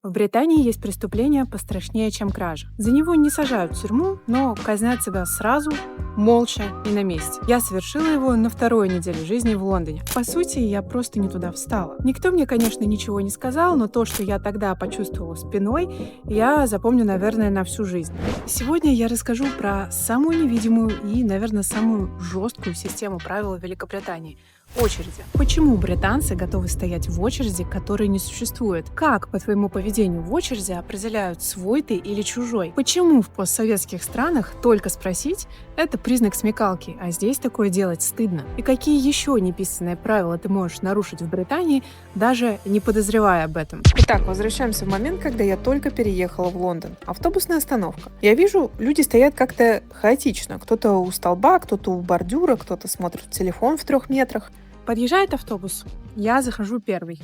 В Британии есть преступление пострашнее, чем кража. За него не сажают в тюрьму, но казнят тебя сразу, молча и на месте. Я совершила его на второй неделе жизни в Лондоне. По сути, я просто не туда встала. Никто мне, конечно, ничего не сказал, но то, что я тогда почувствовала спиной, я запомню, наверное, на всю жизнь. Сегодня я расскажу про самую невидимую и, наверное, самую жесткую систему правил Великобритании — очереди. Почему британцы готовы стоять в очереди, которой не существует? Как по твоему поведению в очереди определяют, свой ты или чужой? Почему в постсоветских странах только спросить — это признак смекалки, а здесь такое делать стыдно? И какие еще неписанные правила ты можешь нарушить в Британии, даже не подозревая об этом? Итак, возвращаемся в момент, когда я только переехала в Лондон. Автобусная остановка. Я вижу, люди стоят как-то хаотично. Кто-то у столба, кто-то у бордюра, кто-то смотрит в телефон в 3 метрах. Подъезжает автобус, я захожу первый.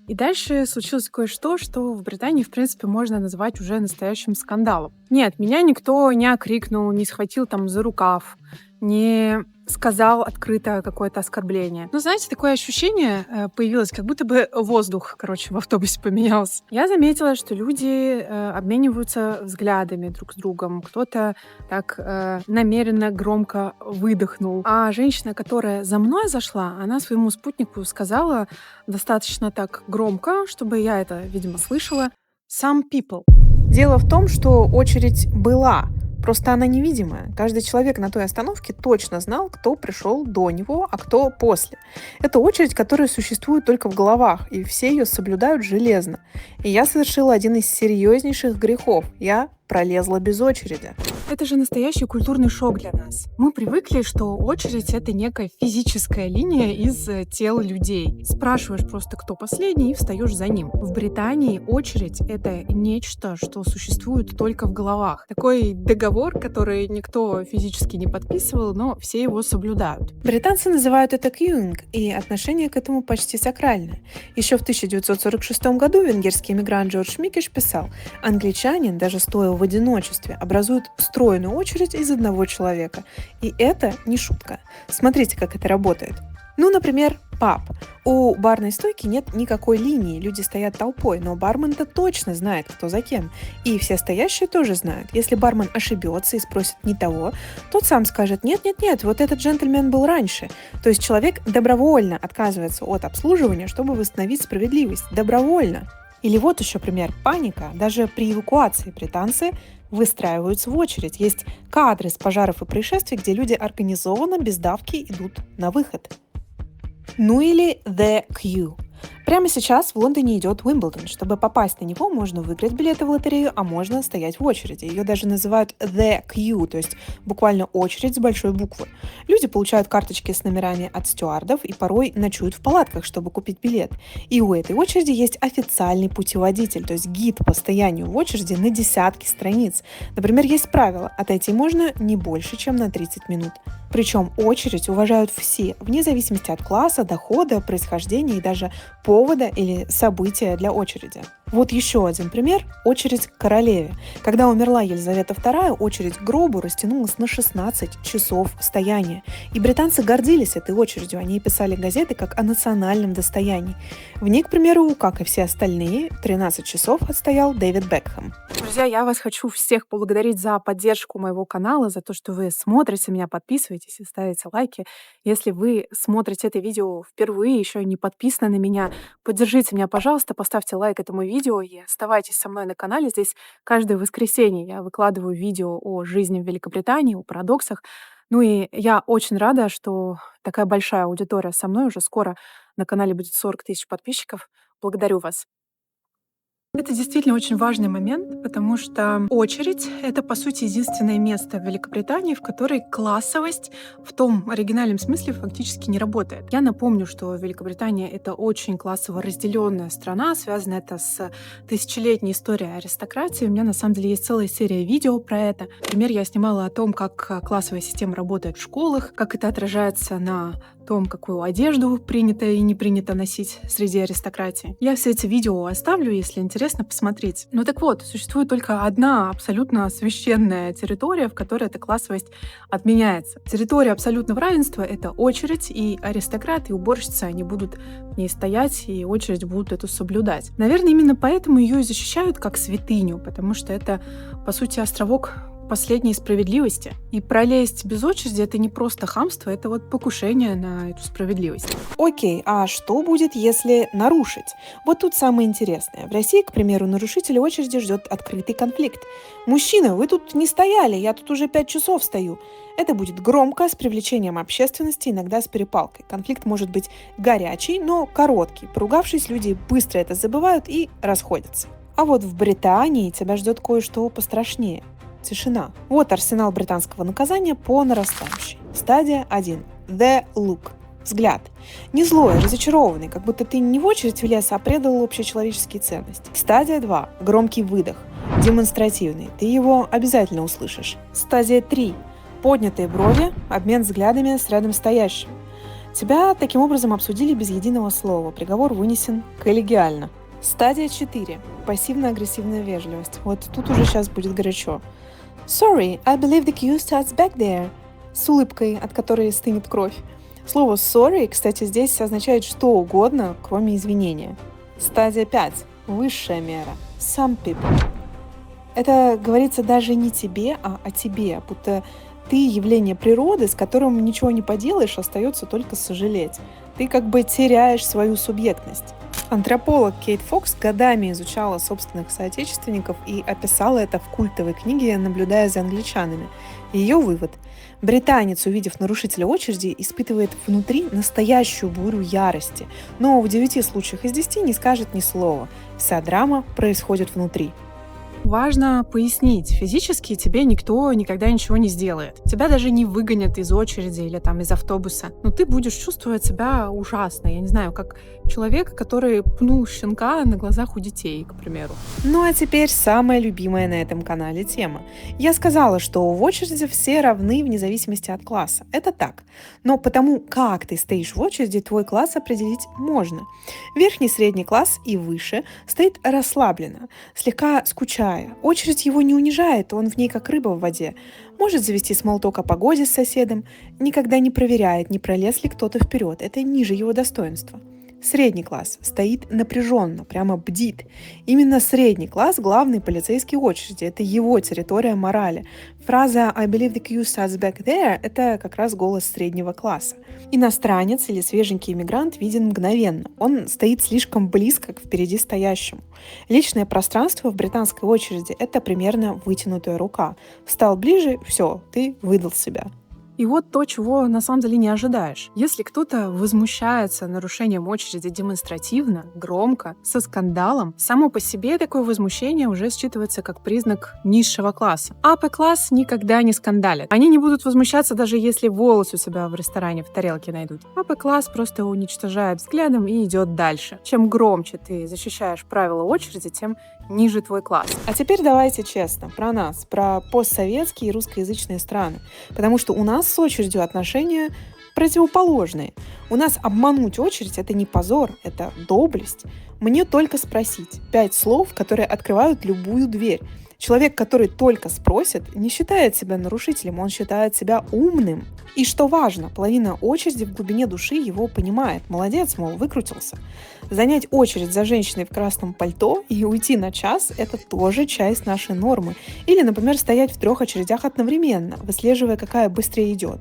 И дальше случилось кое-что, что в Британии, в принципе, можно назвать уже настоящим скандалом. Нет, меня никто не окрикнул, не схватил там за рукав, не сказал открыто какое-то оскорбление. Но, знаете, такое ощущение появилось, как будто бы воздух, в автобусе поменялся. Я заметила, что люди обмениваются взглядами друг с другом. Кто-то так намеренно громко выдохнул. А женщина, которая за мной зашла, она своему спутнику сказала достаточно так громко, чтобы я это, видимо, слышала: "Some people". Дело в том, что очередь была, просто она невидимая. Каждый человек на той остановке точно знал, кто пришел до него, а кто после. Это очередь, которая существует только в головах, и все ее соблюдают железно. И я совершила один из серьезнейших грехов. Я пролезла без очереди. Это же настоящий культурный шок для нас. Мы привыкли, что очередь — это некая физическая линия из тел людей. Спрашиваешь просто, кто последний, и встаешь за ним. В Британии очередь — это нечто, что существует только в головах. Такой договор, который никто физически не подписывал, но все его соблюдают. Британцы называют это queuing, и отношение к этому почти сакральное. Еще в 1946 году венгерский эмигрант Джордж Микиш писал: англичанин, даже стоя в одиночестве, образует стройную очередь из одного человека. И это не шутка. Смотрите, как это работает. Ну, например, паб. У барной стойки нет никакой линии, люди стоят толпой, но бармен-то точно знает, кто за кем. И все стоящие тоже знают. Если бармен ошибется и спросит не того, тот сам скажет: нет, вот этот джентльмен был раньше. То есть человек добровольно отказывается от обслуживания, чтобы восстановить справедливость. Добровольно. Или вот еще пример: паника. Даже при эвакуации британцы выстраиваются в очередь. Есть кадры с пожаров и происшествий, где люди организованно, без давки идут на выход. Ну или The Queue. Прямо сейчас в Лондоне идет Уимблдон. Чтобы попасть на него, можно выиграть билеты в лотерею, а можно стоять в очереди. Ее даже называют The Queue, то есть буквально очередь с большой буквы. Люди получают карточки с номерами от стюардов и порой ночуют в палатках, чтобы купить билет. И у этой очереди есть официальный путеводитель, то есть гид по стоянию в очереди на десятки страниц. Например, есть правило: отойти можно не больше, чем на 30 минут. Причем очередь уважают все, вне зависимости от класса, дохода, происхождения и даже повода или события для очереди. Вот еще один пример – очередь к королеве. Когда умерла Елизавета II, очередь к гробу растянулась на 16 часов стояния. И британцы гордились этой очередью, они писали газеты как о национальном достоянии. В ней, к примеру, как и все остальные, 13 часов отстоял Дэвид Бекхэм. Друзья, я вас хочу всех поблагодарить за поддержку моего канала, за то, что вы смотрите меня, подписываетесь и ставите лайки. Если вы смотрите это видео впервые, еще не подписаны на меня, поддержите меня, пожалуйста, поставьте лайк этому видео и оставайтесь со мной на канале. Здесь каждое воскресенье я выкладываю видео о жизни в Великобритании, о парадоксах. Ну и я очень рада, что такая большая аудитория со мной. Уже скоро на канале будет 40 000 подписчиков. Благодарю вас. Это действительно очень важный момент, потому что очередь — это, по сути, единственное место в Великобритании, в которой классовость в том оригинальном смысле фактически не работает. Я напомню, что Великобритания — это очень классово разделенная страна, связано это с тысячелетней историей аристократии. У меня, на самом деле, есть целая серия видео про это. Например, я снимала о том, как классовая система работает в школах, как это отражается на том, какую одежду принято и не принято носить среди аристократии. Я все эти видео оставлю, если интересно, посмотреть. Ну так вот, существует только одна абсолютно священная территория, в которой эта классовость отменяется. Территория абсолютного равенства — это очередь, и аристократы и уборщицы, они будут в ней стоять, и очередь будут эту соблюдать. Наверное, именно поэтому ее и защищают как святыню, потому что это, по сути, островок последней справедливости. И пролезть без очереди — это не просто хамство, это вот покушение на эту справедливость. Окей, а что будет, если нарушить? Вот тут самое интересное. В России, к примеру, нарушителя очереди ждет открытый конфликт. «Мужчина, вы тут не стояли, я тут уже 5 часов стою». Это будет громко, с привлечением общественности, иногда с перепалкой. Конфликт может быть горячий, но короткий. Поругавшись, люди быстро это забывают и расходятся. А вот в Британии тебя ждет кое-что пострашнее. Тишина. Вот арсенал британского наказания по нарастающей. Стадия 1. The look. Взгляд. Не злой, а разочарованный, как будто ты не в очередь влез, а предал общечеловеческие ценности. Стадия 2. Громкий выдох. Демонстративный. Ты его обязательно услышишь. Стадия 3. Поднятые брови, обмен взглядами с рядом стоящим. Тебя таким образом обсудили без единого слова. Приговор вынесен коллегиально. Стадия 4. Пассивно-агрессивная вежливость. Вот тут уже сейчас будет горячо. Sorry, I believe the queue starts back there. С улыбкой, от которой стынет кровь. Слово sorry, кстати, здесь означает что угодно, кроме извинения. Стадия 5. Высшая мера. Some people. Это говорится даже не тебе, а о тебе, будто ты явление природы, с которым ничего не поделаешь, остается только сожалеть. Ты как бы теряешь свою субъектность. Антрополог Кейт Фокс годами изучала собственных соотечественников и описала это в культовой книге «Наблюдая за англичанами». Ее вывод. Британец, увидев нарушителя очереди, испытывает внутри настоящую бурю ярости, но в 9 случаях из 10 не скажет ни слова. Вся драма происходит внутри. Важно пояснить, физически тебе никто никогда ничего не сделает. Тебя даже не выгонят из очереди или там из автобуса. Но ты будешь чувствовать себя ужасно. Я не знаю, как человек, который пнул щенка на глазах у детей, к примеру. Ну а теперь самая любимая на этом канале тема. Я сказала, что в очереди все равны вне зависимости от класса. Это так. Но потому, как ты стоишь в очереди, твой класс определить можно. Верхний, средний класс и выше стоит расслабленно, слегка скучая. Очередь его не унижает, он в ней как рыба в воде. Может завести смолток о погоде с соседом, никогда не проверяет, не пролез ли кто-то вперед. Это ниже его достоинства. Средний класс стоит напряженно, прямо бдит. Именно средний класс — главный полицейский очереди. Это его территория морали. Фраза «I believe the queue starts back there» — это как раз голос среднего класса. Иностранец или свеженький иммигрант виден мгновенно. Он стоит слишком близко к впереди стоящему. Личное пространство в британской очереди — это примерно вытянутая рука. Встал ближе — все, ты выдал себя. И вот то, чего на самом деле не ожидаешь. Если кто-то возмущается нарушением очереди демонстративно, громко, со скандалом, само по себе такое возмущение уже считывается как признак низшего класса. АП-класс никогда не скандалит. Они не будут возмущаться, даже если волос у себя в ресторане в тарелке найдут. АП-класс просто уничтожает взглядом и идет дальше. Чем громче ты защищаешь правила очереди, тем ниже твой класс. А теперь давайте честно про нас, про постсоветские и русскоязычные страны. Потому что у нас с очередью отношения противоположные. У нас обмануть очередь — это не позор, это доблесть. Мне только спросить 5 слов, которые открывают любую дверь. Человек, который только спросит, не считает себя нарушителем, он считает себя умным. И что важно, половина очереди в глубине души его понимает. Молодец, мол, выкрутился. Занять очередь за женщиной в красном пальто и уйти на час — это тоже часть нашей нормы. Или, например, стоять в 3 очередях одновременно, выслеживая, какая быстрее идет.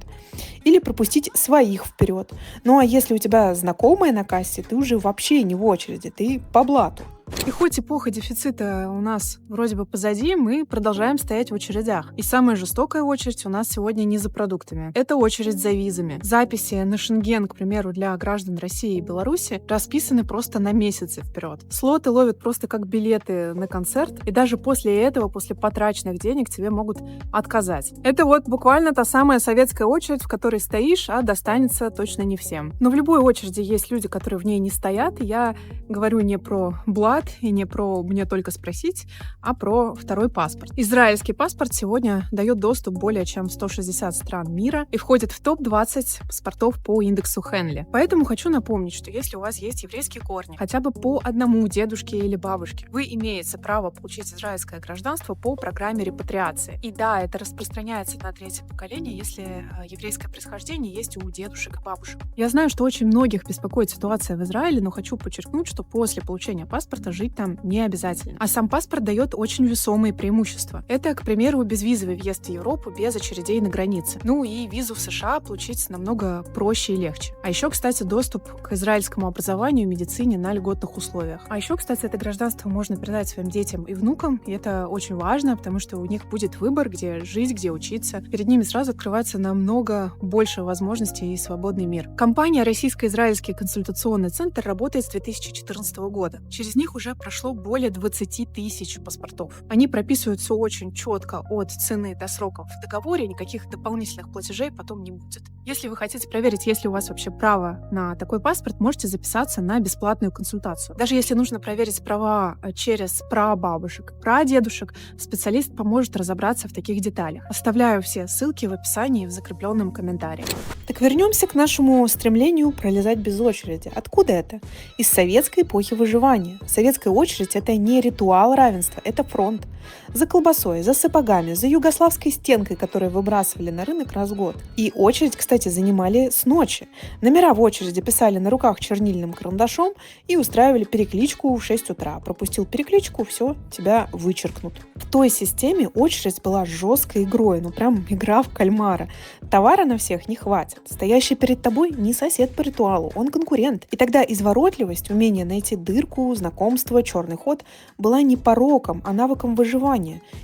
Или пропустить своих вперед. Ну а если у тебя знакомая на кассе, ты уже вообще не в очереди, ты по блату. И хоть эпоха дефицита у нас вроде бы позади, мы продолжаем стоять в очередях. И самая жестокая очередь у нас сегодня не за продуктами. Это очередь за визами. Записи на Шенген, к примеру, для граждан России и Беларуси расписаны просто на месяцы вперед. Слоты ловят просто как билеты на концерт, и даже после этого, после потраченных денег, тебе могут отказать. Это вот буквально та самая советская очередь, в которой стоишь, а достанется точно не всем. Но в любой очереди есть люди, которые в ней не стоят, и я говорю не про блат, доклад и не про «мне только спросить», а про второй паспорт. Израильский паспорт сегодня дает доступ более чем в 160 стран мира и входит в топ-20 паспортов по индексу Хенли. Поэтому хочу напомнить, что если у вас есть еврейские корни, хотя бы по одному дедушке или бабушке, вы имеете право получить израильское гражданство по программе репатриации. И да, это распространяется на третье поколение, если еврейское происхождение есть у дедушек и бабушек. Я знаю, что очень многих беспокоит ситуация в Израиле, но хочу подчеркнуть, что после получения паспорта жить там не обязательно. А сам паспорт дает очень весомые преимущества. Это, к примеру, безвизовый въезд в Европу без очередей на границе. Ну и визу в США получить намного проще и легче. А еще, кстати, доступ к израильскому образованию и медицине на льготных условиях. А еще, кстати, это гражданство можно передать своим детям и внукам, и это очень важно, потому что у них будет выбор, где жить, где учиться. Перед ними сразу открывается намного больше возможностей и свободный мир. Компания «Российско-израильский консультационный центр» работает с 2014 года. Через них уже прошло более 20 тысяч паспортов. Они прописывают все очень четко от цены до сроков в договоре, никаких дополнительных платежей потом не будет. Если вы хотите проверить, есть ли у вас вообще право на такой паспорт, можете записаться на бесплатную консультацию. Даже если нужно проверить права через прабабушек, прадедушек, специалист поможет разобраться в таких деталях. Оставляю все ссылки в описании и в закрепленном комментарии. Так вернемся к нашему стремлению пролезать без очереди. Откуда это? Из советской эпохи выживания. Советская очередь – это не ритуал равенства, это фронт. За колбасой, за сапогами, за югославской стенкой, которую выбрасывали на рынок раз в год. И очередь, кстати, занимали с ночи. Номера в очереди писали на руках чернильным карандашом и устраивали перекличку в 6 утра. Пропустил перекличку, все, тебя вычеркнут. В той системе очередь была жесткой игрой, ну прям игра в кальмара. Товара на всех не хватит. Стоящий перед тобой не сосед по ритуалу, он конкурент. И тогда изворотливость, умение найти дырку, знакомство, черный ход была не пороком, а навыком выживания.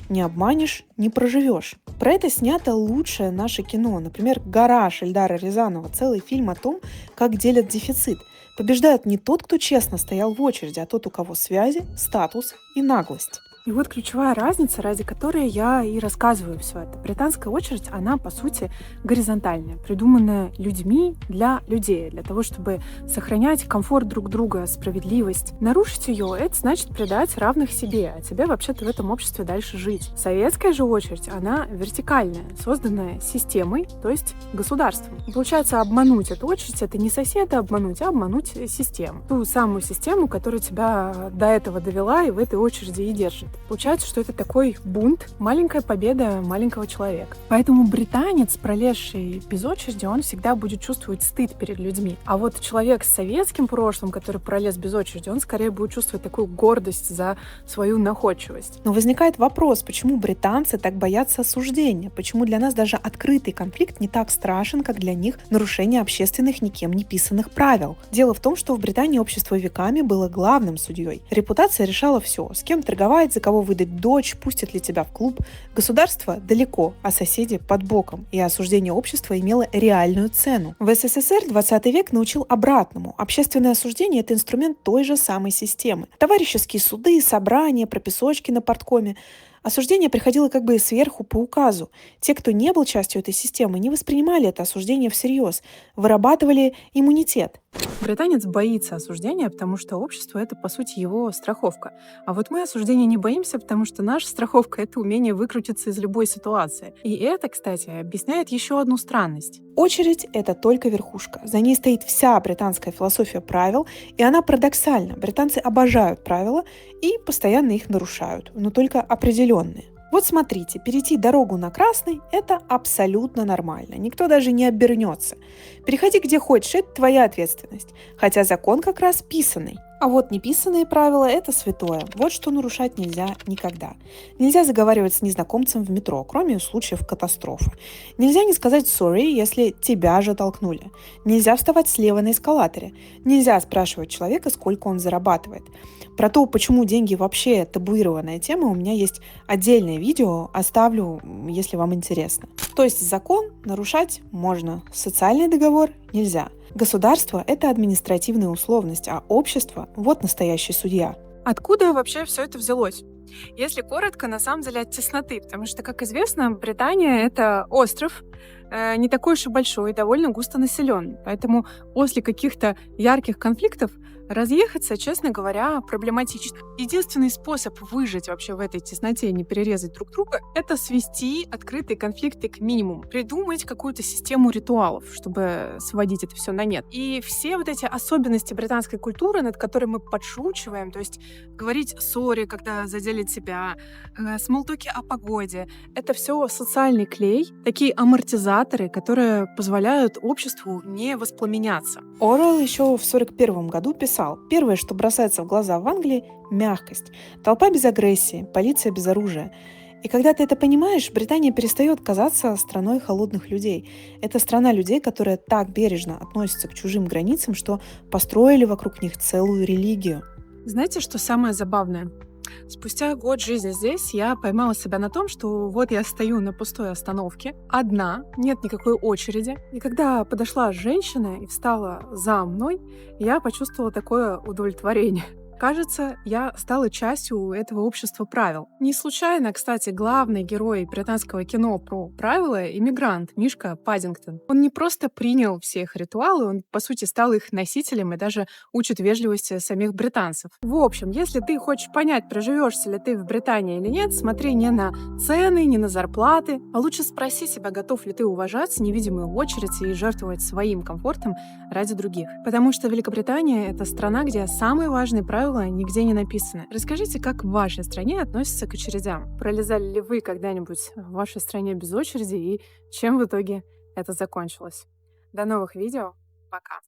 Не обманешь, не проживешь. Про это снято лучшее наше кино. Например, «Гараж» Эльдара Рязанова. Целый фильм о том, как делят дефицит. Побеждает не тот, кто честно стоял в очереди, а тот, у кого связи, статус и наглость. И вот ключевая разница, ради которой я и рассказываю все это. Британская очередь, она, по сути, горизонтальная, придуманная людьми для людей, для того, чтобы сохранять комфорт друг друга, справедливость. Нарушить ее — это значит предать равных себе, а тебе вообще-то в этом обществе дальше жить. Советская же очередь, она вертикальная, созданная системой, то есть государством. И получается, обмануть эту очередь — это не соседа обмануть, а обмануть систему. Ту самую систему, которая тебя до этого довела и в этой очереди и держит. Получается, что это такой бунт, маленькая победа маленького человека. Поэтому британец, пролезший без очереди, он всегда будет чувствовать стыд перед людьми. А вот человек с советским прошлым, который пролез без очереди, он скорее будет чувствовать такую гордость за свою находчивость. Но возникает вопрос, почему британцы так боятся осуждения? Почему для нас даже открытый конфликт не так страшен, как для них нарушение общественных никем не писанных правил? Дело в том, что в Британии общество веками было главным судьей. Репутация решала все. С кем торговать, за кого выдать дочь, пустят ли тебя в клуб. Государство далеко, а соседи под боком. И осуждение общества имело реальную цену. В СССР 20 век научил обратному. Общественное осуждение – это инструмент той же самой системы. Товарищеские суды, собрания, прописочки на парткоме. Осуждение приходило как бы сверху по указу. Те, кто не был частью этой системы, не воспринимали это осуждение всерьез, вырабатывали иммунитет. Британец боится осуждения, потому что общество — это, по сути, его страховка. А вот мы осуждения не боимся, потому что наша страховка — это умение выкрутиться из любой ситуации. И это, кстати, объясняет еще одну странность. Очередь — это только верхушка. За ней стоит вся британская философия правил, и она парадоксальна. Британцы обожают правила и постоянно их нарушают, но только определенные. Вот смотрите, перейти дорогу на красный – это абсолютно нормально. Никто даже не обернется. Переходи где хочешь, это твоя ответственность. Хотя закон как раз писанный. А вот неписанные правила – это святое. Вот что нарушать нельзя никогда. Нельзя заговаривать с незнакомцем в метро, кроме случаев катастрофы. Нельзя не сказать «sorry», если тебя же толкнули. Нельзя вставать слева на эскалаторе. Нельзя спрашивать человека, сколько он зарабатывает. Про то, почему деньги вообще табуированная тема, у меня есть отдельное видео, оставлю, если вам интересно. То есть закон нарушать можно, социальный договор нельзя. Государство – это административная условность, а общество – вот настоящий судья. Откуда вообще все это взялось? Если коротко, на самом деле от тесноты, потому что, как известно, Британия — это остров, не такой уж и большой, довольно густонаселенный. Поэтому после каких-то ярких конфликтов Разъехаться, честно говоря, проблематично. Единственный способ выжить вообще в этой тесноте и не перерезать друг друга — это свести открытые конфликты к минимуму, придумать какую-то систему ритуалов, чтобы сводить это все на нет. И все вот эти особенности британской культуры, над которой мы подшучиваем, то есть говорить «сори», когда задели тебя, смолтоки о погоде, это все социальный клей, такие амортизаторы, которые позволяют обществу не воспламеняться. Оруэлл еще в 1941 году писал: «Первое, что бросается в глаза в Англии — мягкость. Толпа без агрессии, полиция без оружия». И когда ты это понимаешь, Британия перестает казаться страной холодных людей. Это страна людей, которые так бережно относятся к чужим границам, что построили вокруг них целую религию. Знаете, что самое забавное? Спустя год жизни здесь я поймала себя на том, что вот я стою на пустой остановке, одна, нет никакой очереди. И когда подошла женщина и встала за мной, я почувствовала такое удовлетворение. Кажется, я стала частью этого общества правил. Не случайно, кстати, главный герой британского кино про правила — иммигрант Мишка Паддингтон. Он не просто принял все их ритуалы, он, по сути, стал их носителем и даже учит вежливости самих британцев. В общем, если ты хочешь понять, проживешься ли ты в Британии или нет, смотри не на цены, не на зарплаты, а лучше спроси себя, готов ли ты уважать невидимую очередь и жертвовать своим комфортом ради других. Потому что Великобритания — это страна, где самые важные правила нигде не написаны. Расскажите, как в вашей стране относятся к очередям? Пролезали ли вы когда-нибудь в вашей стране без очереди и чем в итоге это закончилось? До новых видео. Пока.